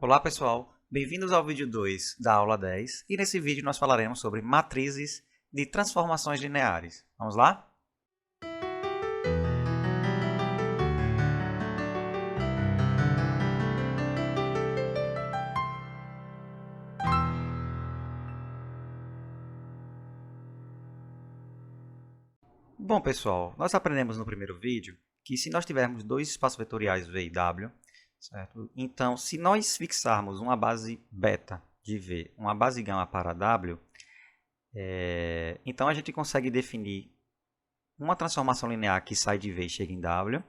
Olá pessoal, bem-vindos ao vídeo 2 da aula 10 e nesse vídeo nós falaremos sobre matrizes de transformações lineares. Vamos lá? Bom pessoal, nós aprendemos no primeiro vídeo que se nós tivermos dois espaços vetoriais V e W, certo? Então se nós fixarmos uma base beta de V, uma base gama para W, então a gente consegue definir uma transformação linear que sai de V e chega em W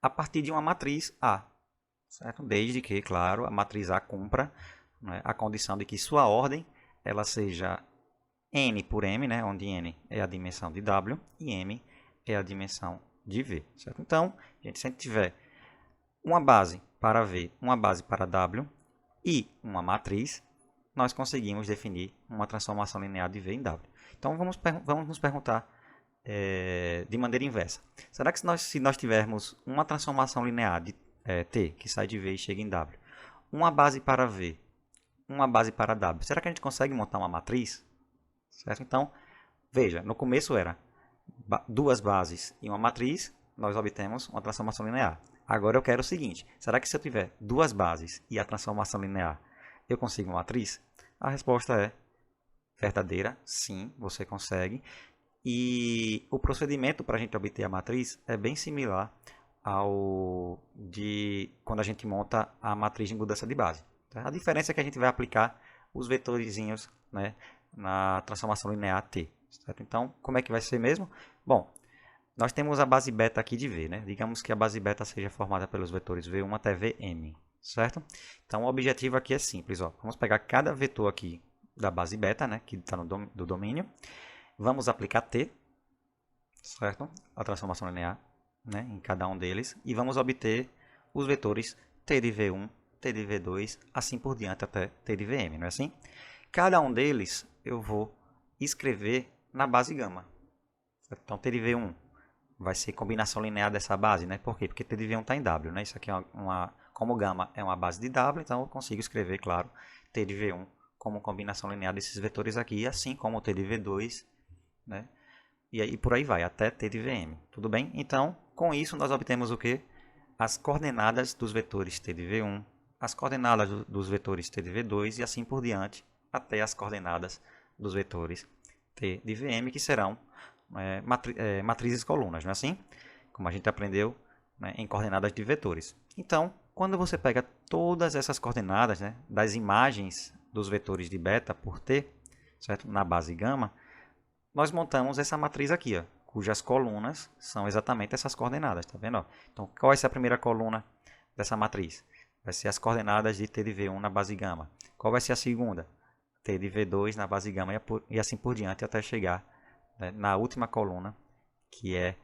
a partir de uma matriz A, certo? Desde que, claro, a matriz A cumpra, né, a condição de que sua ordem ela seja n por m, né, onde n é a dimensão de W e m é a dimensão de V. Certo? Então, se a gente tiver uma base para V, uma base para W e uma matriz, nós conseguimos definir uma transformação linear de V em W. Então, vamos nos perguntar de maneira inversa. Será que se nós tivermos uma transformação linear de T, que sai de V e chega em W, uma base para V, uma base para W, será que a gente consegue montar uma matriz? Certo? Então, veja, no começo era duas bases e uma matriz, nós obtemos uma transformação linear. Agora eu quero o seguinte, será que se eu tiver duas bases e a transformação linear, eu consigo uma matriz? A resposta é verdadeira, sim, você consegue. E o procedimento para a gente obter a matriz é bem similar ao de quando a gente monta a matriz de mudança de base. Tá? A diferença é que a gente vai aplicar os vetorizinhos, né, na transformação linear T. Certo? Então, como é que vai ser mesmo? Bom, nós temos a base beta aqui de V. Né? Digamos que a base beta seja formada pelos vetores V1 até Vm. Certo? Então, o objetivo aqui é simples. Ó. Vamos pegar cada vetor aqui da base beta, né, que está do domínio. Vamos aplicar T, certo? A transformação linear, né, em cada um deles. E vamos obter os vetores T de V1, T de V2, assim por diante até T de Vm, não é assim? Cada um deles eu vou escrever na base gama. Então, T de V1 vai ser combinação linear dessa base, né? Por quê? Porque T de V1 está em W, né? Isso aqui é como gama é uma base de W, então eu consigo escrever, claro, T de V1 como combinação linear desses vetores aqui, assim como T de V2, né? E aí por aí vai, até T de Vm. Tudo bem? Então, com isso nós obtemos o quê? As coordenadas dos vetores T de V1, as coordenadas dos vetores T de V2 e assim por diante, até as coordenadas dos vetores T de Vm, que serão matrizes colunas, não é assim? Como a gente aprendeu, né, em coordenadas de vetores. Então, quando você pega todas essas coordenadas, né, das imagens dos vetores de beta por T, certo? Na base gama, nós montamos essa matriz aqui, ó, cujas colunas são exatamente essas coordenadas, tá vendo? Ó? Então, qual vai ser a primeira coluna dessa matriz? Vai ser as coordenadas de T de V1 na base gama. Qual vai ser a segunda? T de V2 na base gama e assim por diante até chegar, né, na última coluna, que é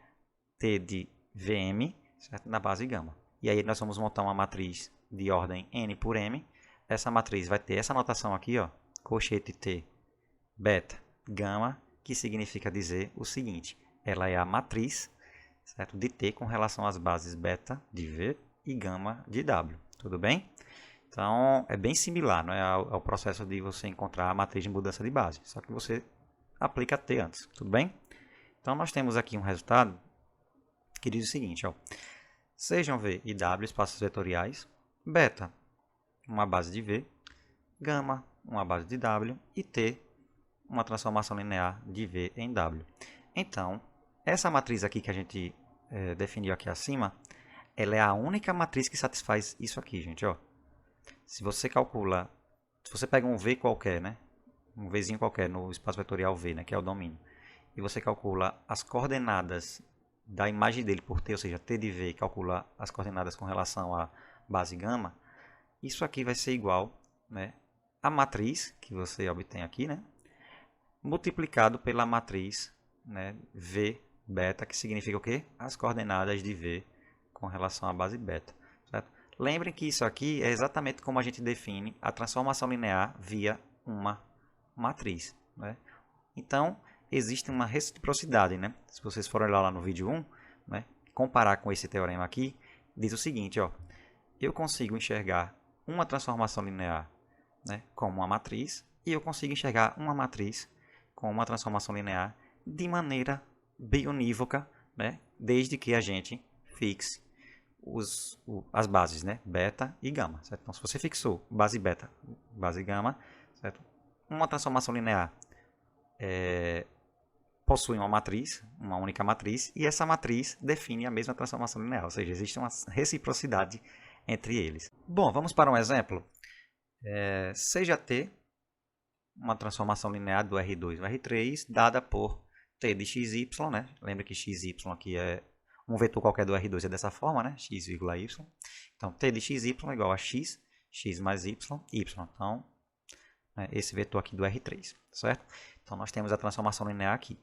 T de Vm, certo? Na base gama. E aí nós vamos montar uma matriz de ordem n por m. Essa matriz vai ter essa notação aqui, ó, cochete T, beta, gama, que significa dizer o seguinte, ela é a matriz, certo, de T com relação às bases beta de V e gama de W. Tudo bem? Então, é bem similar, não é, ao processo de você encontrar a matriz de mudança de base, só que você aplica T antes, tudo bem? Então, nós temos aqui um resultado que diz o seguinte, ó, sejam V e W espaços vetoriais, beta, uma base de V, gama, uma base de W e T, uma transformação linear de V em W. Então, essa matriz aqui que a gente definiu aqui acima, ela é a única matriz que satisfaz isso aqui, gente, ó. Se você pega um V qualquer, né? Um Vzinho qualquer no espaço vetorial V, né? Que é o domínio. E você calcula as coordenadas da imagem dele por T, ou seja, T de V, calcula as coordenadas com relação à base gama. Isso aqui vai ser igual, né, à matriz que você obtém aqui, né? Multiplicado pela matriz, né, V beta, que significa o quê? As coordenadas de V com relação à base beta. Certo? Lembrem que isso aqui é exatamente como a gente define a transformação linear via uma matriz. Né? Então, existe uma reciprocidade. Né? Se vocês forem olhar lá no vídeo 1, né, comparar com esse teorema aqui, diz o seguinte, ó, eu consigo enxergar uma transformação linear, né, como uma matriz, e eu consigo enxergar uma matriz com uma transformação linear de maneira bem unívoca, né, desde que a gente fixe as bases, né, beta e gama. Certo? Então, se você fixou base beta, base gama, certo? Uma transformação linear possui uma matriz, uma única matriz, e essa matriz define a mesma transformação linear, ou seja, existe uma reciprocidade entre eles. Bom, vamos para um exemplo. Seja T uma transformação linear do R2 ao R3 dada por T de XY, né? Lembra que XY aqui é um vetor qualquer do R2 é dessa forma, né? X, Y. Então, T de XY é igual a X, X mais Y, Y. Então, esse vetor aqui do R3, certo? Então, nós temos a transformação linear aqui.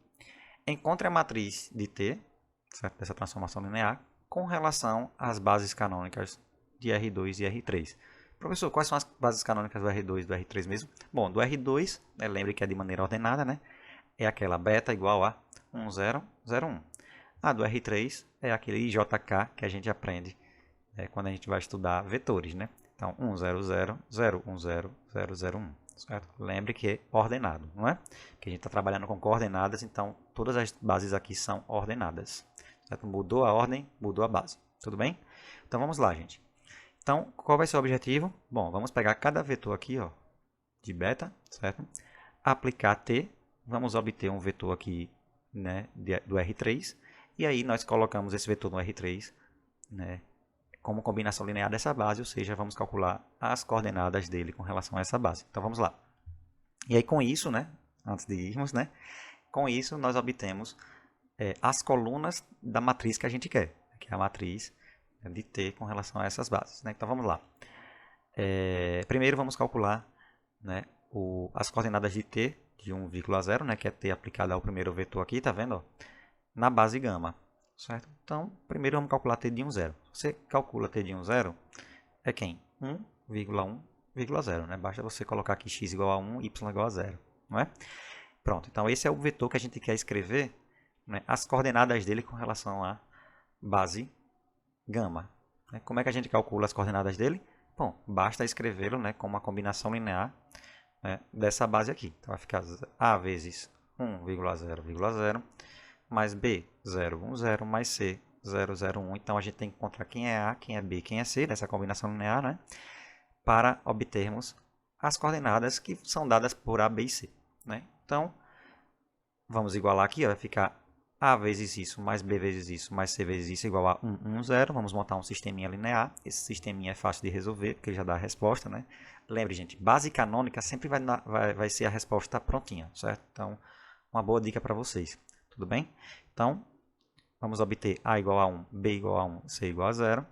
Encontre a matriz de T, certo? Dessa transformação linear, com relação às bases canônicas de R2 e R3. Professor, quais são as bases canônicas do R2 e do R3 mesmo? Bom, do R2, né, lembre que é de maneira ordenada, né? É aquela beta igual a 1, 0, 0, 1. A do R3 é aquele IJK que a gente aprende quando a gente vai estudar vetores, né? Então, 1, 0, 0, 0, 1, 0, 0, 0, 1. Certo? Lembre que é ordenado, não é? Que a gente está trabalhando com coordenadas, então todas as bases aqui são ordenadas. Certo? Mudou a ordem, mudou a base. Tudo bem? Então vamos lá, gente. Então, qual vai ser o objetivo? Bom, vamos pegar cada vetor aqui, ó, de beta, certo? Aplicar T, vamos obter um vetor aqui, né, do R3, e aí nós colocamos esse vetor no R3, né, como combinação linear dessa base, ou seja, vamos calcular as coordenadas dele com relação a essa base. Então vamos lá. E aí com isso, né, antes de irmos, né, com isso nós obtemos as colunas da matriz que a gente quer, que é a matriz de T com relação a essas bases. Né? Então vamos lá. Primeiro vamos calcular, né, as coordenadas de T de 1,0, né, que é T aplicado ao primeiro vetor aqui, tá vendo? Ó? Na base gama. Certo? Então, primeiro vamos calcular T de 1, 0. Você calcula T de 1, 0, é quem? 1,1,0. Né? Basta você colocar aqui x igual a 1, y igual a 0. Não é? Pronto, então esse é o vetor que a gente quer escrever, né, as coordenadas dele com relação à base gama. Como é que a gente calcula as coordenadas dele? Bom, basta escrevê-lo, né, como uma combinação linear, né, dessa base aqui. Então vai ficar A vezes 1,0,0 mais B 0,10 mais C 0,01. Então a gente tem que encontrar quem é A, quem é B, quem é C nessa combinação linear, né, para obtermos as coordenadas que são dadas por A, B e C. Né? Então vamos igualar aqui, ó, vai ficar A vezes isso, mais B vezes isso, mais C vezes isso, igual a 1, 1, 0. Vamos montar um sisteminha linear. Esse sisteminha é fácil de resolver, porque já dá a resposta, né? Lembre, gente, base canônica sempre vai ser a resposta prontinha, certo? Então, uma boa dica para vocês. Tudo bem? Então, vamos obter A igual a 1, B igual a 1, C igual a 0.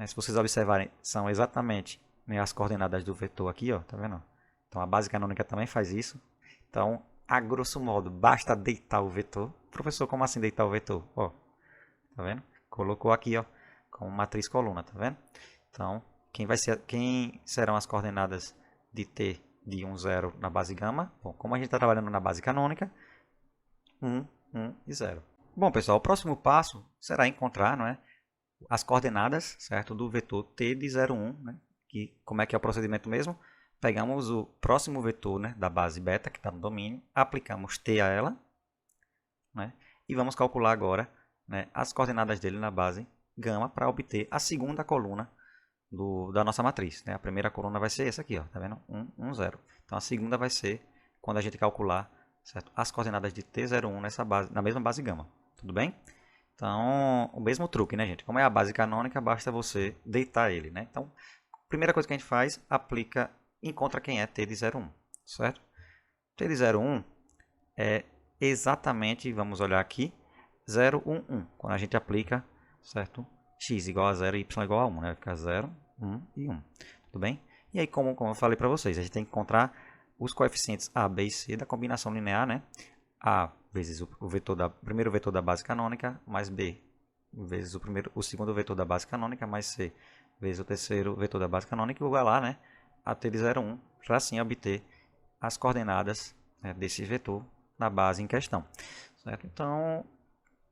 Se vocês observarem, são exatamente, né, as coordenadas do vetor aqui, ó, tá vendo? Então, a base canônica também faz isso. Então, a grosso modo, basta deitar o vetor. Professor, como assim deitar o vetor? Ó, tá vendo? Colocou aqui, ó, como matriz coluna, tá vendo? Então, quem serão as coordenadas de T de 1, 0 na base gama? Bom, como a gente está trabalhando na base canônica, 1, 1 e 0. Bom, pessoal, o próximo passo será encontrar, não é, as coordenadas, certo, do vetor T de 0, 1, né? Que, como é que é o procedimento mesmo? Pegamos o próximo vetor, né, da base beta, que está no domínio, aplicamos T a ela, né, e vamos calcular agora, né, as coordenadas dele na base gama para obter a segunda coluna da nossa matriz. Né? A primeira coluna vai ser essa aqui, ó, tá vendo? 1, 1, 0. Então a segunda vai ser quando a gente calcular, certo, as coordenadas de T01 na mesma base gama. Tudo bem? Então, o mesmo truque, né, gente? Como é a base canônica, basta você deitar ele, né? Então, primeira coisa que a gente faz, encontra quem é T de 0,1, certo? T de 0,1 é exatamente, vamos olhar aqui, 0, 1, 1. Quando a gente aplica, certo? X igual a 0 e y igual a 1, né? Vai ficar 0, 1 e 1. Tudo bem? E aí, como eu falei para vocês, a gente tem que encontrar os coeficientes A, B e C da combinação linear, né? A vezes o primeiro vetor da base canônica, mais B vezes o segundo vetor da base canônica, mais C vezes o terceiro vetor da base canônica, igualar, né, a T de 0,1, para assim obter as coordenadas, né, desse vetor na base em questão. Certo? Então,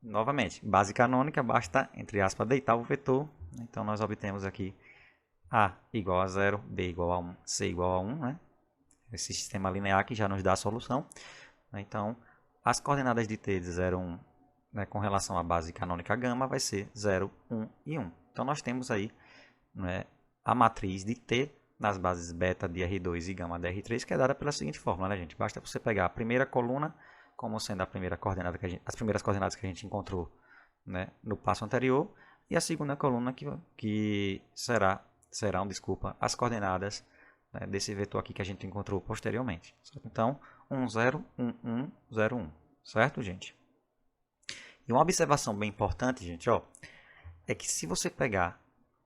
novamente, base canônica, basta, entre aspas, deitar o vetor. Então, nós obtemos aqui A igual a 0, B igual a 1, C igual a 1, né? Esse sistema linear que já nos dá a solução. Então, as coordenadas de t de 0, 1, né, com relação à base canônica gama, vai ser 0, 1 e 1. Então, nós temos aí, né, a matriz de t nas bases beta de R2 e gama de R3, que é dada pela seguinte fórmula, né, gente? Basta você pegar a primeira coluna como sendo a primeira coordenada as primeiras coordenadas que a gente encontrou, né, no passo anterior, e a segunda coluna que serão, as coordenadas, né, desse vetor aqui que a gente encontrou posteriormente. Certo? Então, 1, 0, 1, 1, 0, 1. Certo, gente? E uma observação bem importante, gente, ó, é que se você pegar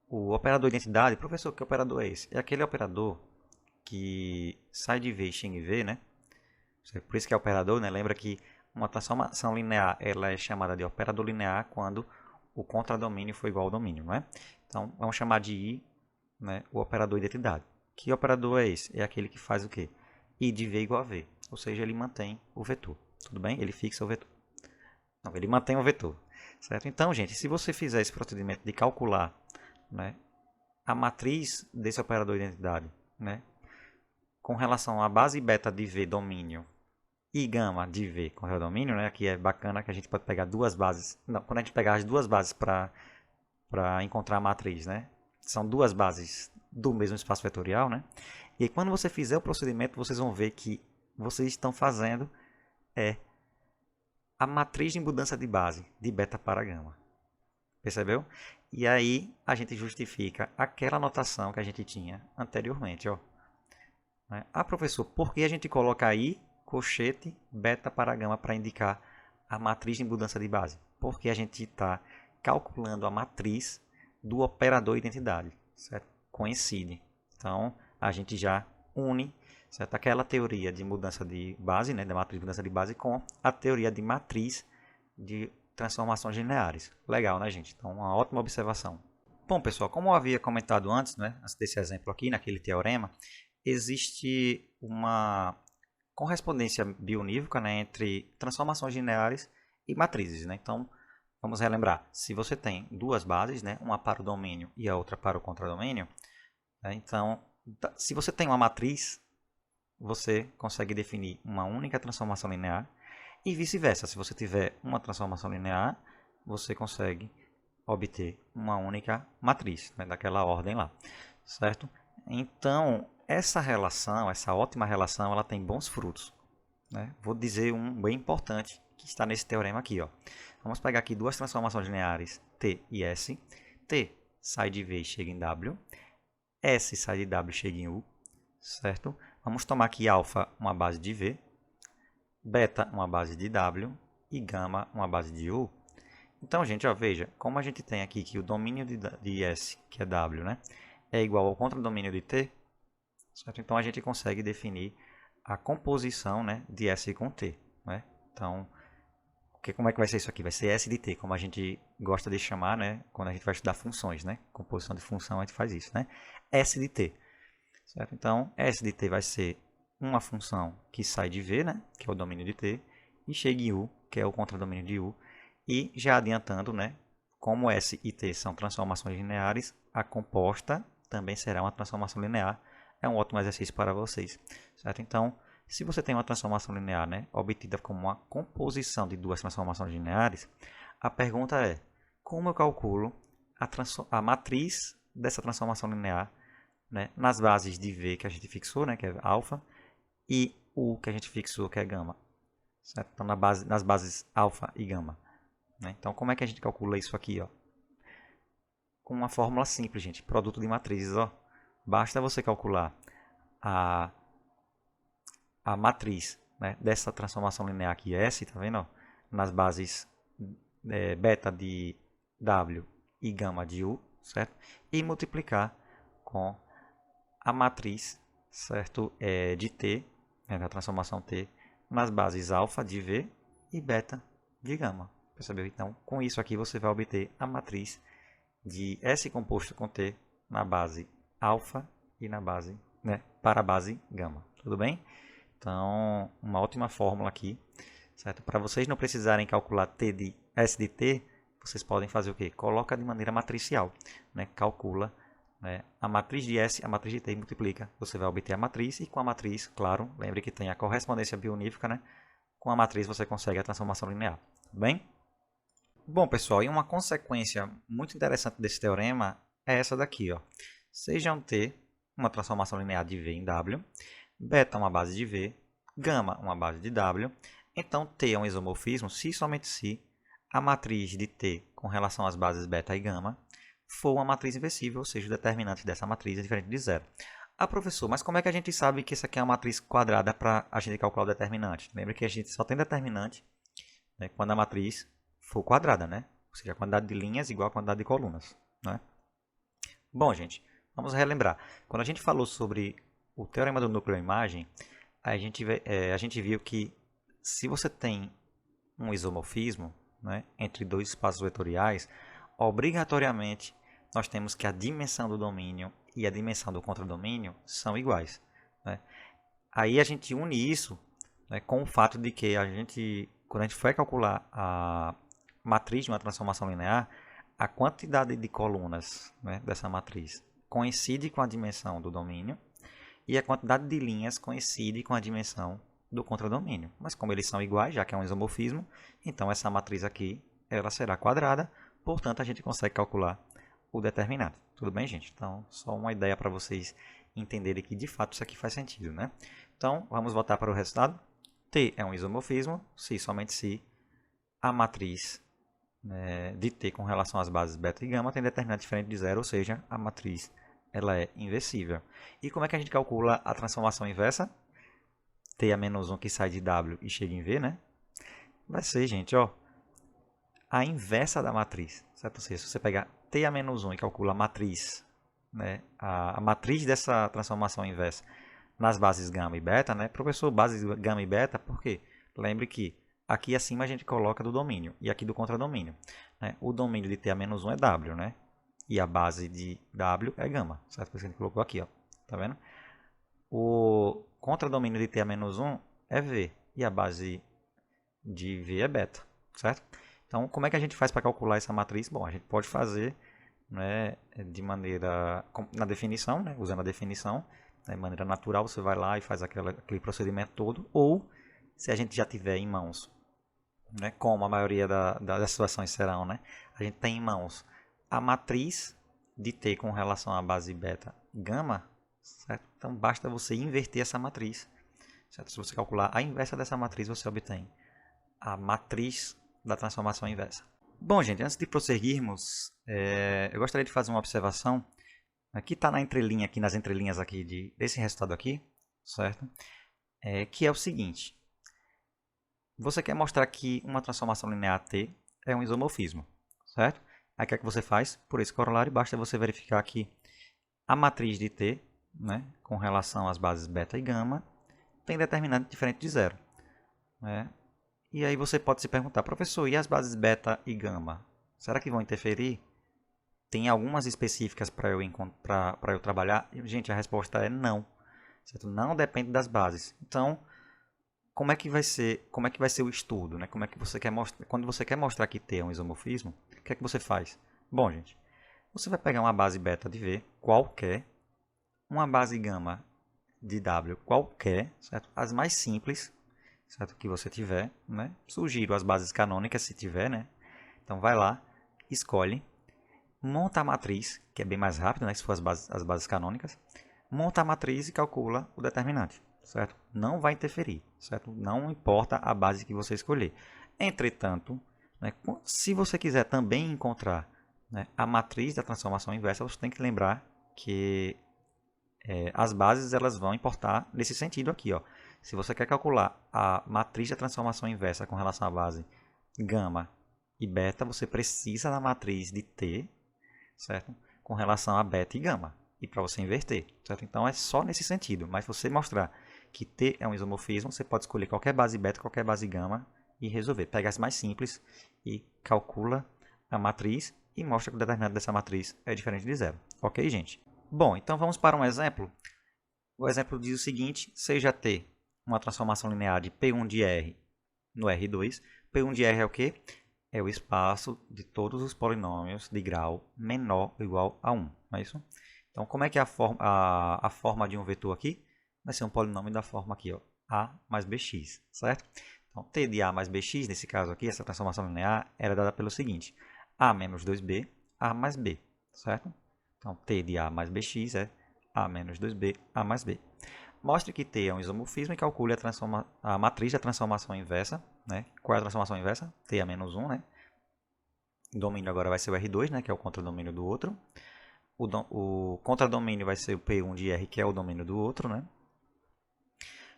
o operador de identidade, professor, que operador é esse? É aquele operador que sai de V e chega em V, né? Por isso que é operador, né? Lembra que uma transformação linear ela é chamada de operador linear quando o contradomínio for igual ao domínio, não é? Então, vamos chamar de I, né, o operador de identidade. Que operador é esse? É aquele que faz o quê? I de V igual a V. Ou seja, ele mantém o vetor. Tudo bem? Ele fixa o vetor. Não, ele mantém o vetor. Certo? Então, gente, se você fizer esse procedimento de calcular, né, a matriz desse operador de identidade, né, com relação à base beta de V domínio e gama de V com o domínio, né, aqui é bacana que a gente pode pegar duas bases. Não, quando a gente pegar as duas bases para encontrar a matriz, né, são duas bases do mesmo espaço vetorial, né? E aí, quando você fizer o procedimento, vocês vão ver que vocês estão fazendo a matriz de mudança de base de beta para gama. Percebeu? E aí a gente justifica aquela notação que a gente tinha anteriormente, ó. Ah, professor, por que a gente coloca aí colchete beta para gama para indicar a matriz de mudança de base? Porque a gente está calculando a matriz do operador identidade, certo? Coincide. Então, a gente já une, certo? Aquela teoria de mudança de base, né, da matriz de mudança de base, com a teoria de matriz de transformações lineares. Legal, né, gente? Então, uma ótima observação. Bom, pessoal, como eu havia comentado antes, né, antes desse exemplo aqui, naquele teorema, existe uma correspondência bionívoca, né, entre transformações lineares e matrizes, né? Então, vamos relembrar. Se você tem duas bases, né, uma para o domínio e a outra para o contradomínio, né, então, se você tem uma matriz, você consegue definir uma única transformação linear e vice-versa. Se você tiver uma transformação linear, você consegue obter uma única matriz, né, daquela ordem lá, certo? Então, essa relação, essa ótima relação, ela tem bons frutos, né? Vou dizer um bem importante que está nesse teorema aqui, ó. Vamos pegar aqui duas transformações lineares T e S. T sai de V e chega em W. S sai de W e chega em U, certo? Vamos tomar aqui alfa uma base de V, beta uma base de W e gama uma base de U. Então, gente, ó, veja, como a gente tem aqui que o domínio de S, que é W, né, é igual ao contradomínio de T, certo? Então, a gente consegue definir a composição, né, de S com T. Né? Então, como é que vai ser isso aqui? Vai ser S de T, como a gente gosta de chamar, né, quando a gente vai estudar funções. Né? Composição de função, a gente faz isso. Né? S de T. Certo? Então, S de T vai ser uma função que sai de V, né, que é o domínio de T, e chega em U, que é o contradomínio de U. E já adiantando, né, como S e T são transformações lineares, a composta também será uma transformação linear. É um ótimo exercício para vocês. Certo? Então, se você tem uma transformação linear, né, obtida como uma composição de duas transformações lineares, a pergunta é, como eu calculo a matriz dessa transformação linear, né, nas bases de V que a gente fixou, né, que é alfa, e U que a gente fixou, que é gama. Certo? Então, nas bases alfa e gama. Né? Então, como é que a gente calcula isso aqui? Ó? Com uma fórmula simples, gente. Produto de matrizes. Ó. Basta você calcular a matriz, né, dessa transformação linear aqui, S, tá vendo? Ó? Nas bases beta de W e gama de U, certo? E multiplicar com a matriz, certo? De T, né, da transformação T, nas bases alfa de V e beta de gama. Percebeu? Então, com isso aqui você vai obter a matriz de S composto com T na base alfa e na base, né, para a base gama. Tudo bem? Então, uma ótima fórmula aqui, certo? Para vocês não precisarem calcular T de S de T, vocês podem fazer o quê? Coloca de maneira matricial, né? Calcula né, a matriz de S, a matriz de T multiplica. Você vai obter a matriz e com a matriz, claro, lembre que tem a correspondência bionífica, né? Com a matriz você consegue a transformação linear. Tudo bem? Bom, pessoal, e uma consequência muito interessante desse teorema é essa daqui, ó. Sejam T uma transformação linear de V em W, beta uma base de V, gama uma base de W, então T é um isomorfismo se e somente se a matriz de T com relação às bases beta e gama for uma matriz inversível, ou seja, o determinante dessa matriz é diferente de zero. Ah, professor, mas como é que a gente sabe que isso aqui é uma matriz quadrada para a gente calcular o determinante? Lembra que a gente só tem determinante, né, quando a matriz for quadrada, né? Ou seja, a quantidade de linhas igual a quantidade de colunas, né? Bom, gente, vamos relembrar. Quando a gente falou sobre o teorema do núcleo e imagem, a gente viu que se você tem um isomorfismo, né, entre dois espaços vetoriais, obrigatoriamente nós temos que a dimensão do domínio e a dimensão do contradomínio são iguais, né? Aí a gente une isso, né, com o fato de que quando a gente for calcular a matriz de uma transformação linear, a quantidade de colunas, né, dessa matriz coincide com a dimensão do domínio e a quantidade de linhas coincide com a dimensão do contradomínio. Mas como eles são iguais, já que é um isomorfismo, então essa matriz aqui ela será quadrada, portanto a gente consegue calcular o determinante. Tudo bem, gente? Então, só uma ideia para vocês entenderem que de fato isso aqui faz sentido, né? Então, vamos voltar para o resultado. T é um isomorfismo se somente se a matriz, né, de T com relação às bases beta e gama tem determinante diferente de zero, ou seja, a matriz ela é inversível. E como é que a gente calcula a transformação inversa? T a menos 1 que sai de W e chega em V, né? Vai ser, gente, ó, a inversa da matriz, certo? Ou seja, se você pegar T a menos 1 e calcula a matriz, né, a matriz dessa transformação inversa nas bases gama e beta, né? Professor, bases gama e beta, por quê? Lembre que aqui acima a gente coloca do domínio e aqui do contradomínio, né? O domínio de T a menos 1 é W, né? E a base de W é gama, certo? Por isso que a gente colocou aqui, ó. Tá vendo? O contradomínio de T a menos 1 é V e a base de V é beta, certo? Então, como é que a gente faz para calcular essa matriz? Bom, a gente pode fazer, né, de maneira na definição, né, usando a definição, de maneira natural, você vai lá e faz aquele procedimento todo, ou se a gente já tiver em mãos, né, como a maioria das situações serão, né, a gente tem em mãos a matriz de T com relação à base beta gama, certo? Então basta você inverter essa matriz, certo? Se você calcular a inversa dessa matriz, você obtém a matriz da transformação inversa. Bom, gente, antes de prosseguirmos, eu gostaria de fazer uma observação. Aqui está na entrelinha, aqui nas entrelinhas aqui desse resultado aqui, certo? Que é o seguinte: você quer mostrar que uma transformação linear T é um isomorfismo, certo? Aí o que é que você faz? Por esse corolário, basta você verificar que a matriz de T, né, com relação às bases beta e gama, tem determinante diferente de zero, né? E aí você pode se perguntar, professor, e as bases beta e gama? Será que vão interferir? Tem algumas específicas para eu trabalhar? Gente, a resposta é não. Certo? Não depende das bases. Então, como é que vai ser o estudo? Né? Como é que você quer mostrar? Quando você quer mostrar que T é um isomorfismo, o que é que você faz? Bom, gente, você vai pegar uma base beta de V qualquer, uma base gama de W qualquer, certo? As mais simples, certo? Que você tiver, né? Sugiro as bases canônicas se tiver, né? Então vai lá, escolhe, monta a matriz, que é bem mais rápido, né? Se for as bases canônicas, monta a matriz e calcula o determinante, certo? Não vai interferir, certo? Não importa a base que você escolher. Entretanto, né, se você quiser também encontrar, né, a matriz da transformação inversa, você tem que lembrar que as bases elas vão importar nesse sentido aqui, ó. Se você quer calcular a matriz da transformação inversa com relação à base gama e beta, você precisa da matriz de T, certo? Com relação a beta e gama, e para você inverter, certo? Então é só nesse sentido, mas se você mostrar que T é um isomorfismo, você pode escolher qualquer base beta, qualquer base gama e resolver. Pega as mais simples e calcula a matriz e mostra que o determinante dessa matriz é diferente de zero. Ok, gente? Bom, então vamos para um exemplo. O exemplo diz o seguinte: seja T uma transformação linear de P1 de R no R2. P1 de R é o quê? É o espaço de todos os polinômios de grau menor ou igual a 1. Não é isso? Então, como é que é a forma de um vetor aqui? Vai ser um polinômio da forma aqui, ó, a mais bx, certo? Então, t de a mais bx, nesse caso aqui, essa transformação linear, era dada pelo seguinte: a menos 2b, a mais b, certo? Então, t de a mais bx é a menos 2b, a mais b. Mostre que t é um isomorfismo e calcule a matriz da transformação inversa. Né? Qual é a transformação inversa? T a menos 1, né? O domínio agora vai ser o R2, né? Que é o contradomínio do outro. O contradomínio vai ser o P1 de R, que é o domínio do outro, né?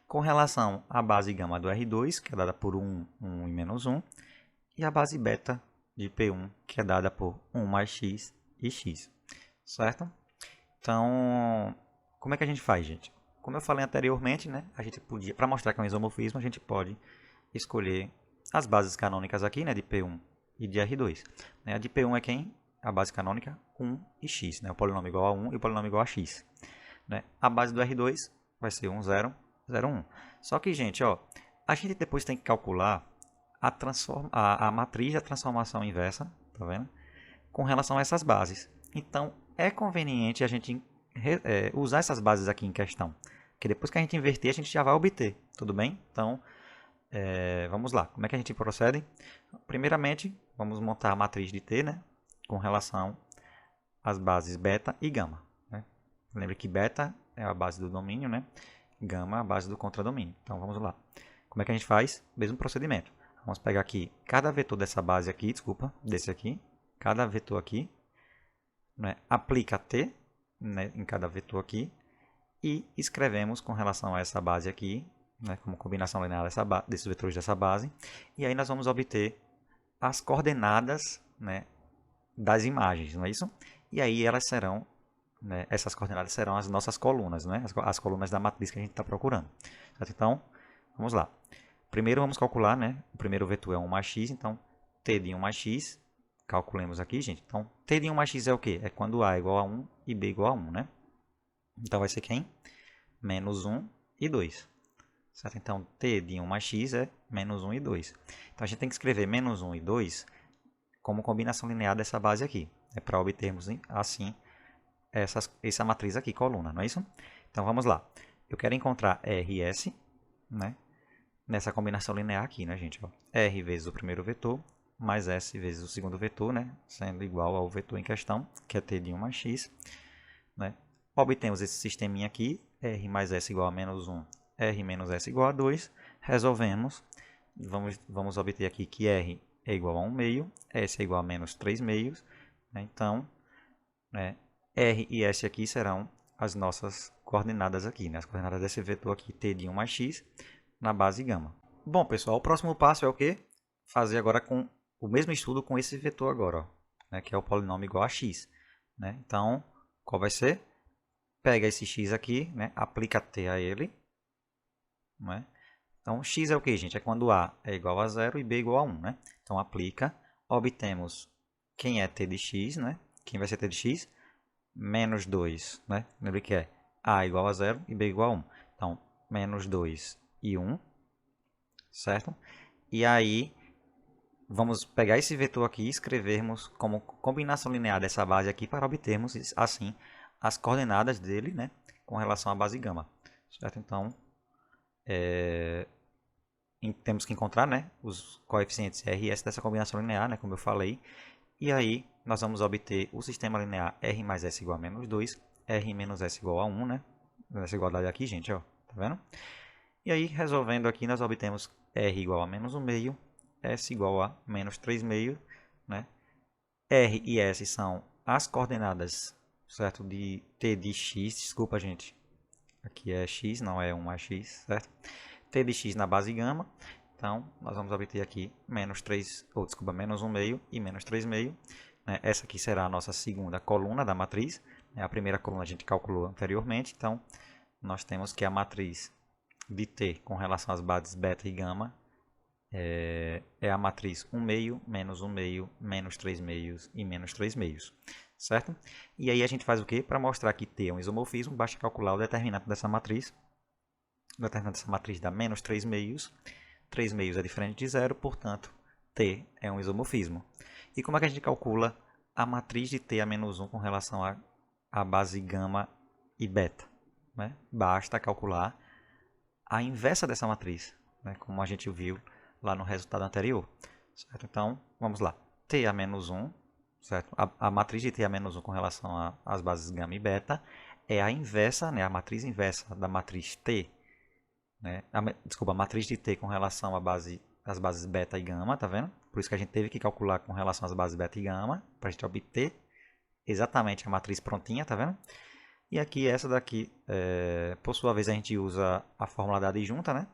Com relação à base gama do R2, que é dada por 1, 1 e menos 1, e a base beta de P1, que é dada por 1 mais x e x, certo? Então, como é que a gente faz, gente? Como eu falei anteriormente, né, a gente podia, para mostrar que é um isomorfismo, a gente pode escolher as bases canônicas aqui, né, de P1 e de R2. A de P1 é quem? A base canônica 1 e x, né, o polinômio igual a 1 e o polinômio igual a x. Né? A base do R2 vai ser 1, 0, 0, 1. Só que, gente, ó, a gente depois tem que calcular a matriz da transformação inversa, tá vendo? Com relação a essas bases. Então, é conveniente a gente usar essas bases aqui em questão. Que depois que a gente inverter, a gente já vai obter, tudo bem? Então, vamos lá. Como é que a gente procede? Primeiramente, vamos montar a matriz de T, né? Com relação às bases beta e gama. Né? Lembre que beta é a base do domínio, né? Gama é a base do contradomínio. Então, vamos lá. Como é que a gente faz? Mesmo procedimento. Vamos pegar aqui cada vetor dessa base aqui, desculpa, desse aqui. Cada vetor aqui, né? Aplica T, né? Em cada vetor aqui. E escrevemos com relação a essa base aqui, né? Como combinação linear desses vetores dessa base. E aí nós vamos obter as coordenadas, né? Das imagens, não é isso? E aí elas serão, né? Essas coordenadas serão as nossas colunas, né? As colunas da matriz que a gente está procurando. Certo? Então, vamos lá. Primeiro vamos calcular, né? O primeiro vetor é 1 mais x, então t de 1 mais x, calculemos aqui, gente. Então, t de 1 mais x é o quê? É quando a é igual a 1 e b igual a 1, né? Então, vai ser quem? Menos 1 e 2. Certo? Então, t de 1 mais x é menos 1 e 2. Então, a gente tem que escrever menos 1 e 2 como combinação linear dessa base aqui. É para obtermos, assim, essa matriz aqui, coluna, não é isso? Então, vamos lá. Eu quero encontrar R e S, né? Nessa combinação linear aqui, né, gente? Ó, R vezes o primeiro vetor, mais S vezes o segundo vetor, né? Sendo igual ao vetor em questão, que é T de 1 mais X, né? Obtemos esse sisteminha aqui, R mais S igual a menos 1, R menos S igual a 2. Resolvemos. Vamos obter aqui que R é igual a 1 meio, S é igual a menos 3 meios. Né? Então, né, R e S aqui serão as nossas coordenadas aqui, né? As coordenadas desse vetor aqui, T de 1 mais X, na base gama. Bom, pessoal, o próximo passo é o quê? Fazer agora com o mesmo estudo com esse vetor agora, ó, né? Que é o polinômio igual a x. Né? Então, qual vai ser? Pega esse x aqui, né? Aplica t a ele. Né? Então, x é o que, gente? É quando a é igual a 0 e b igual a 1. Né? Então, aplica. Obtemos quem é t de x, né? Quem vai ser t de x? Menos 2. Né? Lembre que é a igual a 0 e b igual a 1. Então, menos 2 e 1. Certo? E aí, vamos pegar esse vetor aqui e escrevermos como combinação linear dessa base aqui para obtermos, assim, as coordenadas dele, né, com relação à base gama. Certo? Então, temos que encontrar, né, os coeficientes R e S dessa combinação linear, né, como eu falei. E aí, nós vamos obter o sistema linear R mais S igual a menos 2, R menos S igual a 1, né? Essa igualdade aqui, gente, ó, tá vendo? E aí, resolvendo aqui, nós obtemos R igual a menos 1 meio, S igual a menos 3 meio, né? R e S são as coordenadas, certo? De T de x, desculpa, gente. Aqui é x, não é 1 mais x, certo? T de x na base gama. Então, nós vamos obter aqui menos 3, ou desculpa, menos 1 meio e menos 3 meio. Né? Essa aqui será a nossa segunda coluna da matriz. A primeira coluna a gente calculou anteriormente, então nós temos que a matriz de T com relação às bases beta e gama é a matriz 1 meio, menos 1 meio, menos 3 meios e menos 3 meios. Certo? E aí a gente faz o quê? Para mostrar que T é um isomorfismo, basta calcular o determinante dessa matriz. O determinante dessa matriz dá menos 3 meios. 3 meios é diferente de zero, portanto, T é um isomorfismo. E como é que a gente calcula a matriz de T a menos 1 com relação a a base gama e beta, né? Basta calcular a inversa dessa matriz, né? Como a gente viu lá no resultado anterior. Certo? Então, vamos lá. T a menos 1, certo? A matriz de T a menos 1 com relação às bases gama e beta é a inversa, né? A matriz inversa da matriz T, né? Desculpa, a matriz de T com relação às bases beta e gama, tá vendo? Por isso que a gente teve que calcular com relação às bases beta e gama, para a gente obter exatamente a matriz prontinha, tá vendo? E aqui, essa daqui, por sua vez, a gente usa a fórmula da adjunta, né?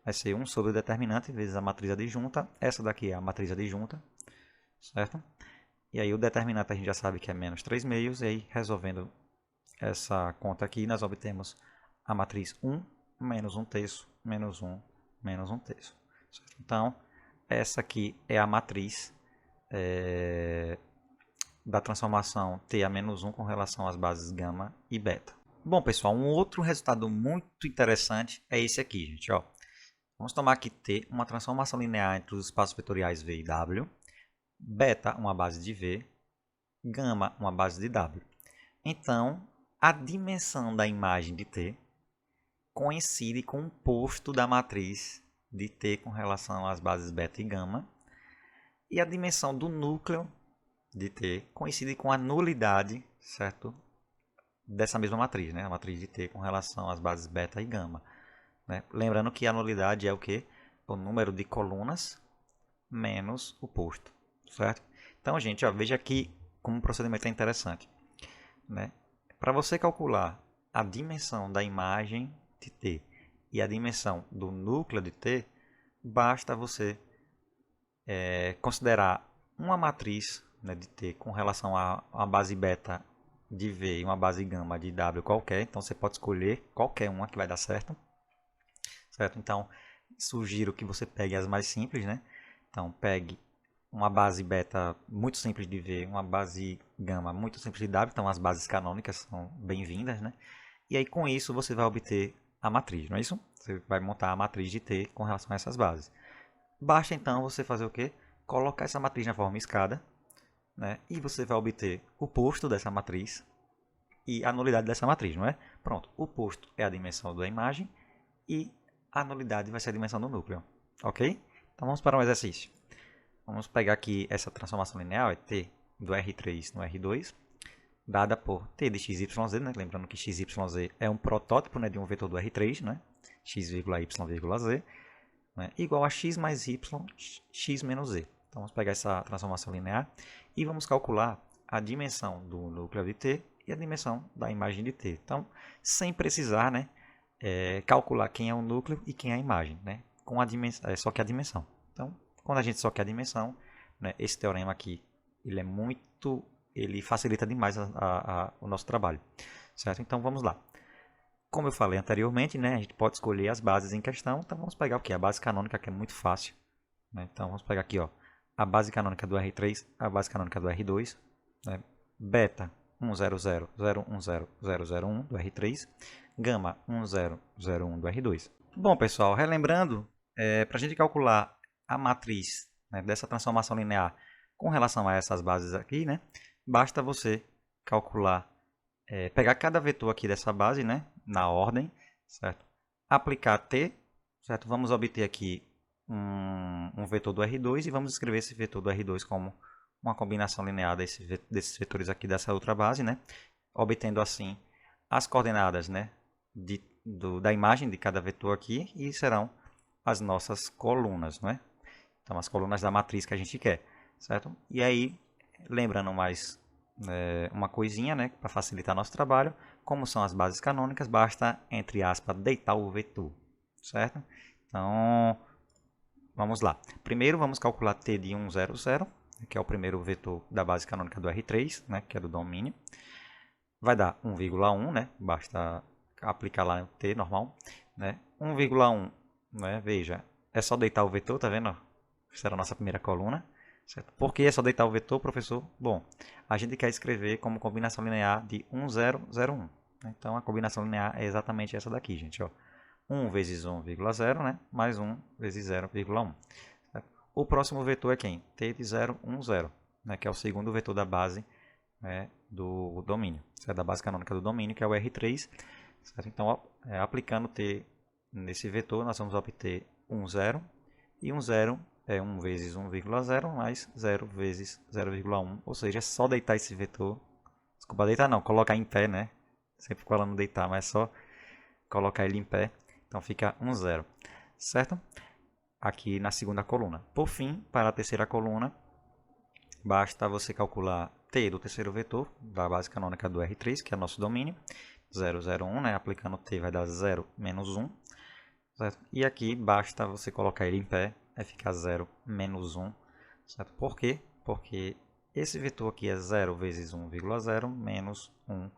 Vai ser 1 sobre o determinante vezes a matriz adjunta. Essa daqui é a matriz adjunta, certo? E aí o determinante a gente já sabe que é menos 3 meios. E aí, resolvendo essa conta aqui, nós obtemos a matriz 1 menos 1 terço menos 1 menos 1 terço. Certo? Então, essa aqui é a matriz da transformação T a menos 1 com relação às bases gama e beta. Bom, pessoal, um outro resultado muito interessante é esse aqui, gente. Ó. Vamos tomar aqui T, uma transformação linear entre os espaços vetoriais V e W, beta, uma base de V, gama, uma base de W. Então, a dimensão da imagem de T coincide com o posto da matriz de T com relação às bases beta e gama, e a dimensão do núcleo de T coincide com a nulidade, certo? Dessa mesma matriz, né? A matriz de T com relação às bases beta e gama. Né? Lembrando que a nulidade é o quê? O número de colunas menos o posto, certo? Então, gente, ó, veja aqui como o procedimento é interessante. Né? Para você calcular a dimensão da imagem de T e a dimensão do núcleo de T, basta você considerar uma matriz, né, de T com relação a uma base beta de V e uma base gama de W qualquer. Então, você pode escolher qualquer uma que vai dar certo. Certo? Então, sugiro que você pegue as mais simples, né? Então, pegue uma base beta muito simples de V, uma base gama muito simples de W. Então, as bases canônicas são bem-vindas, né? E aí, com isso, você vai obter a matriz, não é isso? Você vai montar a matriz de T com relação a essas bases. Basta, então, você fazer o quê? Colocar essa matriz na forma escada, né? E você vai obter o posto dessa matriz e a nulidade dessa matriz, não é? Pronto, o posto é a dimensão da imagem e a nulidade vai ser a dimensão do núcleo, ok? Então vamos para um exercício. Vamos pegar aqui essa transformação linear, é T do R3 no R2, dada por T de XYZ, né? Lembrando que XYZ é um protótipo, né, de um vetor do R3, né? X, Y, Z, né? Igual a X mais Y, X menos Z. Então vamos pegar essa transformação linear e vamos calcular a dimensão do núcleo de T e a dimensão da imagem de T. Então, sem precisar, né, calcular quem é o núcleo e quem é a imagem, né, com a dimensão, só que a dimensão. Então, quando a gente só quer a dimensão, né, esse teorema aqui ele facilita demais o nosso trabalho, certo? Então vamos lá. Como eu falei anteriormente, né, a gente pode escolher as bases em questão. Então vamos pegar o que? A base canônica, que é muito fácil, né? Então vamos pegar aqui, ó, a base canônica do R3, a base canônica do R2, né? Beta 10000100001 do R3, gama 1001 do R2. Bom, pessoal, relembrando, para a gente calcular a matriz, né, dessa transformação linear com relação a essas bases aqui, né, basta você calcular, pegar cada vetor aqui dessa base, né, na ordem, certo? Aplicar T, certo? Vamos obter aqui um vetor do R2 e vamos escrever esse vetor do R2 como uma combinação linear desses vetores aqui dessa outra base, né? Obtendo assim as coordenadas, né, da imagem de cada vetor aqui, e serão as nossas colunas, né? Então, as colunas da matriz que a gente quer, certo? E aí, lembrando mais uma coisinha, né, para facilitar nosso trabalho, como são as bases canônicas, basta, entre aspas, deitar o vetor, certo? Então, vamos lá. Primeiro, vamos calcular T de 100, que é o primeiro vetor da base canônica do R3, né, que é do domínio. Vai dar 1,1, né? Basta aplicar lá no T normal, né? 1,1, né? Veja, é só deitar o vetor, tá vendo? Essa era a nossa primeira coluna, certo? Por que é só deitar o vetor, professor? Bom, a gente quer escrever como combinação linear de 1001. Então, a combinação linear é exatamente essa daqui, gente, ó. 1 vezes 1,0, né? Mais 1 vezes 0,1. O próximo vetor é quem? T de 0, 1, 0, né? Que é o segundo vetor da base, né, do domínio, certo? Da base canônica do domínio, que é o R3. Certo? Então, aplicando T nesse vetor, nós vamos obter 1, 0. E 1, 0 é 1 vezes 1,0 mais 0 vezes 0,1. Ou seja, é só deitar esse vetor. Desculpa, deitar não, colocar em pé, né? Sempre falando deitar, mas é só colocar ele em pé. Então fica 1, 0. Certo? Aqui na segunda coluna. Por fim, para a terceira coluna, basta você calcular T do terceiro vetor, da base canônica do R3, que é nosso domínio. 0, 0, 1, né? Aplicando T vai dar 0 menos 1. Certo? E aqui basta você colocar ele em pé, vai ficar 0 menos 1. Certo? Por quê? Porque esse vetor aqui é 0 vezes 1,0 menos 1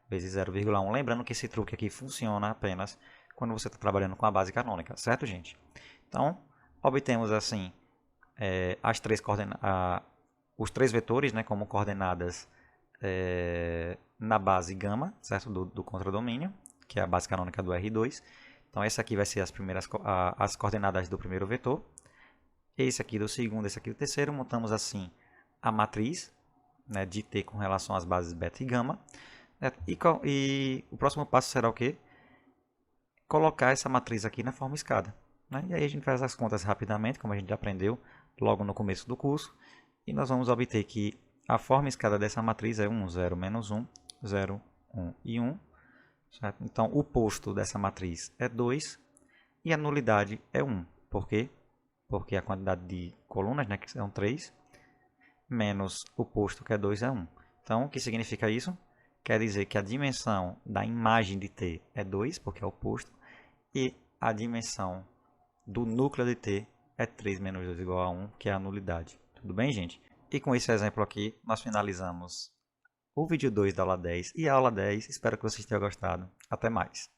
vezes 0,1. Lembrando que esse truque aqui funciona apenas quando você está trabalhando com a base canônica, certo, gente? Então, obtemos assim os três vetores, né, como coordenadas na base gama, certo, do contradomínio, que é a base canônica do R2. Então, essa aqui vai ser as coordenadas do primeiro vetor. Esse aqui do segundo, esse aqui do terceiro. Montamos assim a matriz, né, de T com relação às bases beta e gama. E o próximo passo será o quê? Colocar essa matriz aqui na forma escada. Né? E aí a gente faz as contas rapidamente, como a gente aprendeu logo no começo do curso. E nós vamos obter que a forma escada dessa matriz é 1, 0, menos 1, 0, 1 e 1. Certo? Então, o posto dessa matriz é 2 e a nulidade é 1. Por quê? Porque a quantidade de colunas, né, que são 3, menos o posto, que é 2, é 1. Então, o que significa isso? Quer dizer que a dimensão da imagem de T é 2, porque é o posto, e a dimensão do núcleo de T é 3 menos 2 igual a 1, que é a nulidade. Tudo bem, gente? E com esse exemplo aqui, nós finalizamos o vídeo 2 da aula 10 e a aula 10. Espero que vocês tenham gostado. Até mais!